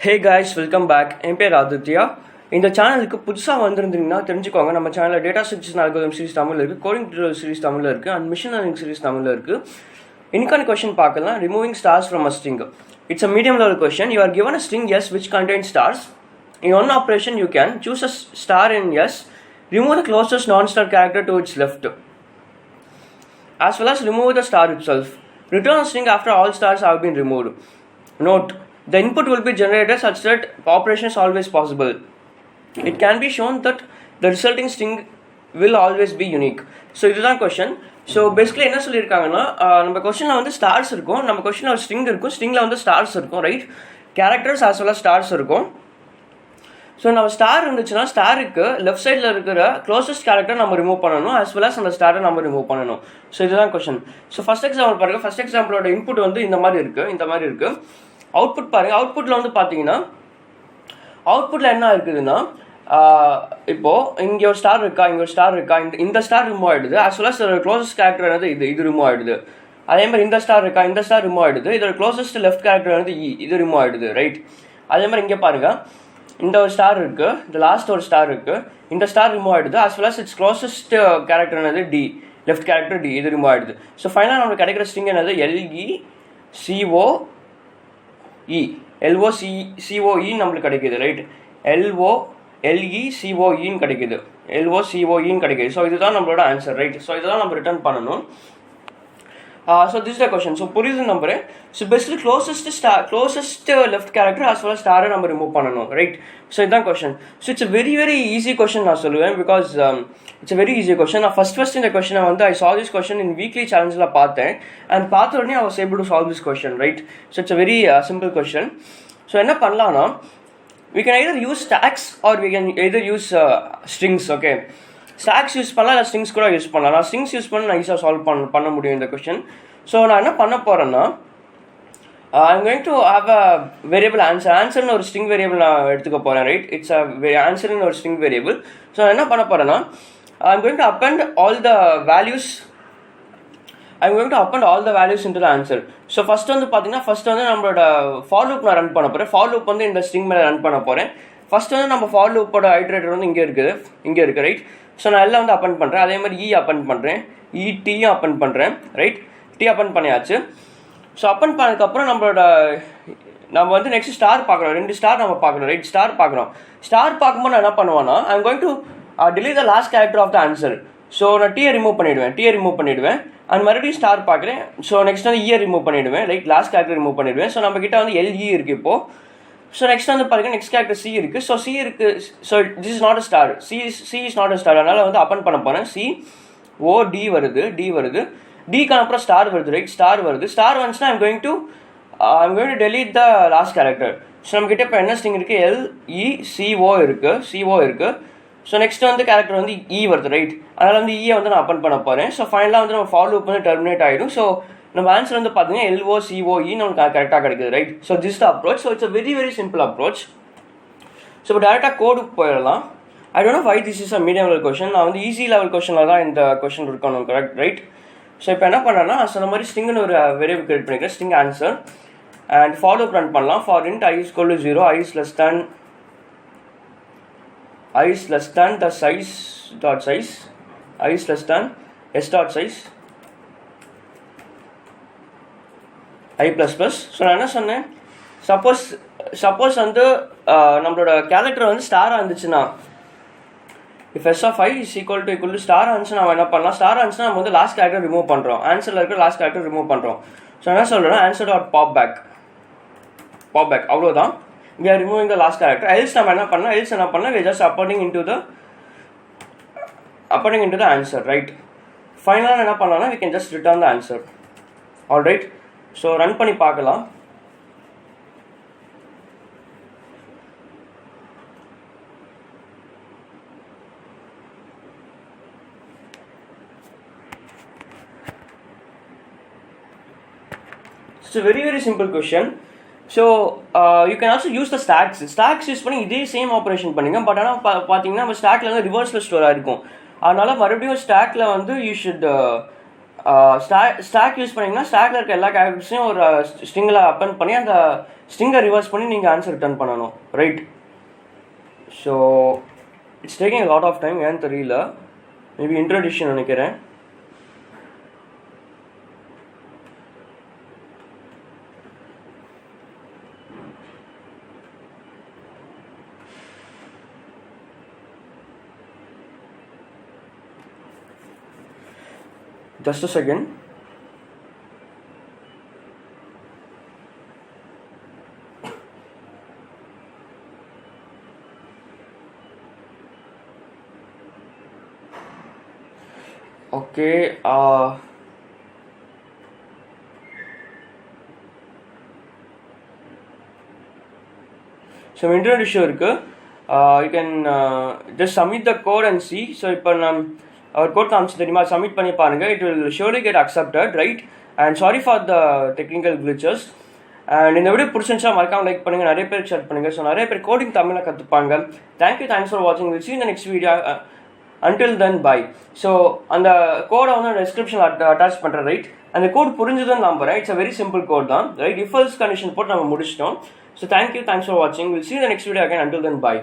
ஹே guys, welcome back. என் பேர் ஆதித்யா. இந்த சேனலுக்கு புதுசாக வந்திருந்தீங்கன்னா தெரிஞ்சுக்கோங்க, நம்ம சேனலில் டேட்டா ஸ்ட்ரக்சர்ஸ் அல்காரிதம் சீரிஸ் தமிழில் இருக்குது, கோடிங் டியூட்டோரியல் சீரிஸ் தமிழில் இருக்குது, அண்ட் மிஷின் லேர்னிங் சீரிஸ் தமிழில் இருக்குது. இன்னைக்கான கொஸ்டின் பார்க்கலாம். Removing stars from a string. It's a medium level question. You are given a string S which contains stars. In one operation you can choose a star in S, remove the closest non-star character to its left, as well as remove the star itself. Return a string after all stars have been removed. Note: the input will be generated such that operation is always possible. It can be shown that the resulting string will always be unique. So இதுதான் question. So basically என்ன சொல்லியிருக்காங்கன்னா, நம்ம கொஸ்டினில் வந்து stars இருக்கும், நம்ம கொஸ்டினில் ஒரு ஸ்ட்ரிங் இருக்கும், ஸ்ட்ரிங்கில் வந்து ஸ்டார்ஸ் இருக்கும், right? Characters as well as stars இருக்கும். ஸோ நம்ம ஸ்டார் இருந்துச்சுன்னா ஸ்டாருக்கு லெஃப்ட் சைடில் இருக்கிற க்ளோசஸ்ட் கேரக்டர் நம்ம ரிமூவ் பண்ணணும், as well as அந்த ஸ்டாரை நம்ம ரிமூவ் பண்ணணும். ஸோ இதுதான் கொஸ்டின். ஸோ ஃபர்ஸ்ட் எக்ஸாம்பிள் பாருங்கள். ஃபர்ஸ்ட் எக்ஸாம்பிளோட இன்புட் வந்து இந்த மாதிரி இருக்குது. அவுட்புட் பாருங்கள். அவுட்புட்டில் வந்து பார்த்தீங்கன்னா அவுட்புட்டில் என்ன இருக்குதுன்னா, இப்போது இங்கே ஒரு ஸ்டார் இருக்கா, இந்த ஸ்டார் ரிமூவ் ஆகிடுது, as well as closest character என்னது இது ரிமூவ் ஆகிடுது. அதே மாதிரி இந்த ஸ்டார் ரிமூவ் ஆகிடுது, இதோட க்ளோசஸ்ட் லெஃப்ட் கேரக்டர் என்னது இது ரிமூவ் ஆகிடுது, ரைட்? அதே மாதிரி இங்கே பாருங்கள், இந்த ஒரு ஸ்டார் இருக்குது, இந்த லாஸ்ட் ஒரு ஸ்டார் இருக்குது, இந்த ஸ்டார் ரிமூவ் ஆகிடுது, as well as it's closest character என்னது டி, லெஃப்ட் கேரக்டர் டி, இது ரிமூவ் ஆகிடுது. ஸோ ஃபைனலாக நம்மளுக்கு கிடைக்கிற ஸ்ட்ரிங் என்னது LOCOE நம்மளுக்கு கிடைக்கிது, ரைட்? LOLECOEன்னு கிடைக்கிது. ஸோ இதுதான் நம்மளோட ஆன்சர், ரைட்? ஸோ இதுதான் நம்ம ரிட்டர்ன் பண்ணணும். So this the question. So புரியுது நம்புறேன். ஸோ பெஸ்ட்லி closest left character as well as ஸ்டாரை நம்ம ரிமூவ் பண்ணணும், ரைட்? ஸோ இதுதான் question. So it's very easy question நான் சொல்லுவேன், because it's very easy question. நான் ஃபர்ஸ்ட் இந்த கொஸ்டினை வந்து I solve this question in weekly சேலஞ்சில் பார்த்தேன், அண்ட் பார்த்த உடனே I was able to solve this question, right? So it's very simple question. So என்ன பண்ணலாம்னா, we can either use stacks or we can either use strings, okay? Stacks use பண்ணலாம், இல்லை strings கூட use பண்ணலாம். நான் strings use பண்ணி நான் ஈஸியாக சால்வ் பண்ண முடியும் இந்த கொஸ்டின். ஸோ நான் என்ன பண்ண போகிறேன்னா, I'm going to have a variable ஆன்சர்னு ஒரு ஸ்ட்ரிங் வேரியபிள் நான் எடுத்துக்க போகிறேன், ரைட்? இட்ஸ் ஆன்சர்னு ஒரு ஸ்ட்ரிங் வேரியபிள். ஸோ நான் என்ன பண்ண போகிறேன்னா, I'm going to append all the values into the answer. So first வந்து நம்மளோட ஃபார் லூப் நான் ரன் பண்ண போகிறேன். ஃபார் லூப் வந்து இந்த ஸ்ட்ரிங் மேலே ரன் பண்ண போகிறேன். ஃபஸ்ட் வந்து நம்ம ஃபார் லூப்போட ஐட்ரேட்டர் வந்து இங்கே இருக்குது, ரைட்? ஸோ நான் எல்லாம் வந்து அப்பெண்ட் பண்ணுறேன். அதே மாதிரி அப்பெண்ட் பண்ணுறேன், டீயும் அப்பெண்ட் பண்ணுறேன், ரைட்? டி அப்பெண்ட் பண்ணியாச்சு. ஸோ அப்பெண்ட் பண்ணதுக்கப்புறம் நம்ம வந்து நெக்ஸ்ட் ஸ்டார் பார்க்குறோம். 2 ஸ்டார் நம்ம பார்க்குறோம், ரைட்? ஸ்டார் பார்க்கும்போது நான் என்ன பண்ணுவேன்னா, I'm going to delete the last character of the answer. So நான் டீயை ரிமூவ் பண்ணிவிடுவேன், அண்ட் மறுபடியும் ஸ்டார் பார்க்குறேன். ஸோ நெக்ஸ்ட் வந்து ரிமூவ் பண்ணிவிடுவேன், ரைட்? லாஸ்ட் கேரக்டர் ரிமூவ் பண்ணிவிடுவேன். ஸோ நம்ம கிட்ட வந்து LE இருக்குது இப்போது. ஸோ நெக்ஸ்ட் வந்து பாருங்கள், நெக்ஸ்ட் கேரக்டர் C இருக்குது. So this is not a star, C is not a star. அதனால் வந்து அப்பன் பண்ண போகிறேன். COD வருது, டிக்கான அப்புறம் ஸ்டார் வருது, ரைட்? ஸ்டார் வந்துச்சுன்னா I'm going to delete the last character. So நம்மக்கிட்ட இப்போ என்ன ஸ்ட்ரிங் இருக்குது? LECO இருக்குது. ஸோ நெக்ஸ்ட் வந்து கேரக்டர் வந்து வருது, ரைட்? அதனால் வந்து வந்து நான் அப்பன் பண்ண போகிறேன். ஸோ ஃபைனலாக வந்து நம்ம ஃபார் லூப் வந்து டெர்மினேட் ஆகிடும். ஸோ நம்ம ஆன்சர் வந்து பார்த்தீங்கன்னா LOCOE நமக்கு கரெக்டாக கிடைக்குது, right? So this the approach. So it's a very simple approach. So இப்போ டேரெக்டாக கோடுக்கு போயிடலாம். I don't know why this is a medium level question. நான் வந்து ஈஸி லெவல் கொஸ்டினில் தான் இந்த கொஸ்டின் இருக்கணும், கரெக்ட், ரைட்? ஸோ இப்போ என்ன பண்ணேன்னா, சொன்ன மாதிரி ஸ்ட்ரிங்னு ஒரு வேரியபிள் கிரியேட் பண்ணிக்கிறேன், string answer, and for loop run பண்ணலாம். For int i is equal to 0, i is less than the size dot size, i is less than s dot size, i plus plus. So நான் என்ன சொன்னேன், suppose வந்து நம்மளோட character வந்து ஸ்டாராக இருந்துச்சுன்னா, if s of i is equal to star answer, நம்ம என்ன பண்ணலாம், ஸ்டார் ஆன்சர் நம்ம வந்து லாஸ்ட் கேரக்டர் ரிமூவ் பண்ணுறோம், ஆன்சரில் இருக்கிற லாஸ்ட் கேரக்டர் ரிமூவ் பண்ணுறோம். ஸோ என்ன சொல்கிறேன்னா, ஆன்சர் டாட் பாப் பேக் அவ்வளோதான். we are removing the last character. else நம்ம என்ன பண்ணலாம், we are just appending into the answer, right? ஃபைனலாக என்ன பண்ணலாம்னா, we can just return the answer. All right, so run பண்ணி பார்க்கலாம். It's a very simple question. So you can also use the stocks use பண்ணி இதே same operation பண்ணுங்க. But ஆனால் பார்த்தீங்கன்னா நம்ம ஸ்டாக்ல வந்து ரிவர்ஸில் ஸ்டோராக இருக்கும். அதனால் மறுபடியும் ஸ்டாக்ல வந்து யூ ஷுட் ஸ்டாக் யூஸ் பண்ணிங்கன்னா ஸ்டாக்ல இருக்க எல்லா கேரக்டர்ஸையும் ஒரு ஸ்ட்ரிங்கில் அப்பெண்ட் பண்ணி அந்த ஸ்ட்ரிங்கை ரிவர்ஸ் பண்ணி நீங்கள் ஆன்சர் ரிட்டர்ன் பண்ணணும், right? So it's taking lot of time, ஏன்னு தெரியல. மேபி இன்ட்ரோடியூஷன் நினைக்கிறேன். Just a second. Okay. So introduction இருக்கு. You can just submit the code and see. So இப்போ நான் அவர் கோட் காமிச்சு தெரியுமா, சப்மிட் பண்ணி பாருங்கள். It will surely get accepted, right? And sorry for the technical clichés. And இந்த video பிடிச்சிருந்துச்சா மறக்காம like பண்ணுங்கள், நிறைய பேருக்கு ஷேர் பண்ணுங்கள். ஸோ நிறைய பேர் கோடிங் தமிழில் கற்றுப்பாங்க. தேங்க்ஸ் ஃபார் வாட்சிங். Will see in the next video. Until then, bye. So அந்த கோடை வந்து டிஸ்கிரிப்ஷனில் அட்டாச் பண்ணுறேன், ரைட்? அந்த கோட் புரிஞ்சுதுன்னு நம்புறேன். It's a very simple code தான், ரைட்? இஃப் எல்ஸ் கண்டிஷன் போட்டு நம்ம முடிச்சிட்டோம். ஸோ தேங்க்ஸ் ஃபார் வாட்சிங். Will see in the next video again. Until then, bye.